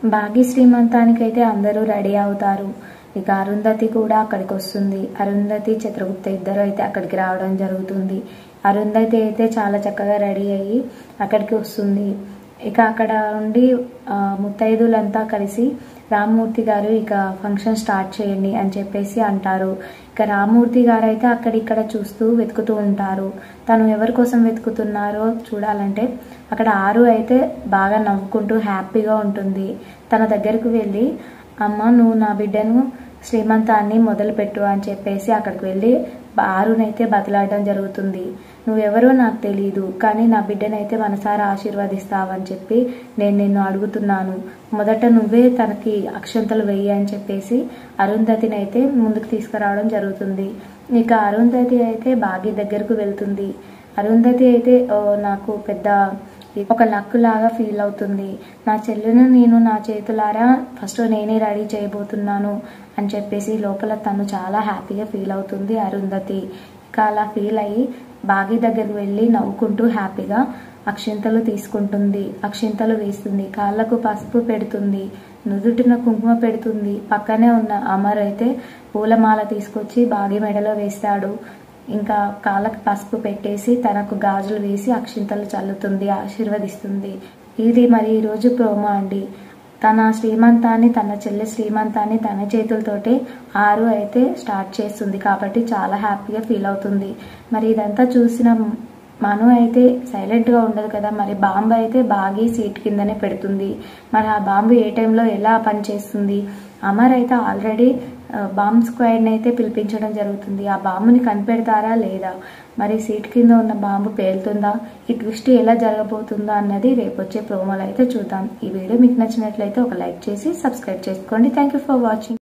భాగ్య శ్రీమంతానికైతే అందరూ రెడీ అవుతారు. ఇక అరుంధతి కూడా అక్కడికి వస్తుంది. అరుంధతి చిత్రగుప్త ఇద్దరు అయితే అక్కడికి రావడం జరుగుతుంది. అరుంధతి అయితే చాలా చక్కగా రెడీ అయ్యి అక్కడికి వస్తుంది. ఇక అక్కడ ఉండి ముత్తైదులంతా కలిసి రామ్మూర్తి గారు ఇక ఫంక్షన్ స్టార్ట్ చేయండి అని చెప్పేసి అంటారు. ఇక రామ్మూర్తి గారు అయితే అక్కడిక్కడ చూస్తూ వెతుకుతూ ఉంటారు. తను ఎవరి కోసం వెతుకుతున్నారో చూడాలంటే అక్కడ ఆరు అయితే బాగా నవ్వుకుంటూ హ్యాపీగా ఉంటుంది. తన దగ్గరకు వెళ్ళి, అమ్మ నువ్వు నా బిడ్డను శ్రీమంతాన్ని మొదలుపెట్టు అని చెప్పేసి అక్కడికి వెళ్ళి ఆరునైతే బతిలాడడం జరుగుతుంది. నువ్వెవరో నాకు తెలియదు, కానీ నా బిడ్డనైతే మనసారా ఆశీర్వదిస్తావని చెప్పి నేను నిన్ను అడుగుతున్నాను. మొదట నువ్వే తనకి అక్షంతలు వెయ్యి అని చెప్పేసి అరుంధతిని అయితే ముందుకు తీసుకురావడం జరుగుతుంది. ఇక అరుంధతి అయితే భాగ్య దగ్గరకు వెళ్తుంది. అరుంధతి అయితే నాకు పెద్ద ఒక లక్ లాగా ఫీల్ అవుతుంది. నా చెల్లెను నేను నా చేతులారా ఫస్ట్ నేనే రెడీ చేయబోతున్నాను అని చెప్పేసి లోపల తను చాలా హ్యాపీగా ఫీల్ అవుతుంది అరుంధతి. ఇక అలా ఫీల్ అయ్యి భాగ్య దగ్గరకు వెళ్ళి నవ్వుకుంటూ హ్యాపీగా అక్షింతలు తీసుకుంటుంది. అక్షింతలు వేస్తుంది, కాళ్ళకు పసుపు పెడుతుంది, నుదుటిన కుంకుమ పెడుతుంది. పక్కనే ఉన్న అమర్ అయితే పూలమాల తీసుకొచ్చి భాగ్య మెడలో వేస్తాడు. ఇంకా కాళ్ళకు పసుపు పెట్టేసి తనకు గాజులు వేసి అక్షింతలు చల్లుతుంది, ఆశీర్వదిస్తుంది. ఇది మరి ఈరోజు ప్రోమో అండి. తన శ్రీమంతాన్ని, తన చెల్లె శ్రీమంతాన్ని తన చేతులతోటే ఆరు అయితే స్టార్ట్ చేస్తుంది కాబట్టి చాలా హ్యాపీగా ఫీల్ అవుతుంది. మరి ఇదంతా చూసిన మను అయితే సైలెంట్గా ఉండదు కదా. మరి బాంబు అయితే బాగి సీట్ కిందనే పెడుతుంది. మరి ఆ బాంబు ఏ టైంలో ఎలా పనిచేస్తుంది? అమర్ అయితే ఆల్రెడీ బాంబ్ స్క్వాడ్ని అయితే పిలిపించడం జరుగుతుంది. ఆ బాంబుని కనిపెడతారా లేదా, మరి సీట్ కింద ఉన్న బాంబు పేలుతుందా, ఈ ట్విస్ట్ ఎలా జరగబోతుందో అన్నది రేపు వచ్చే ప్రోమోలో అయితే చూద్దాం. ఈ వీడియో మీకు నచ్చినట్లయితే ఒక లైక్ చేసి సబ్స్క్రైబ్ చేసుకోండి. Thank you for watching.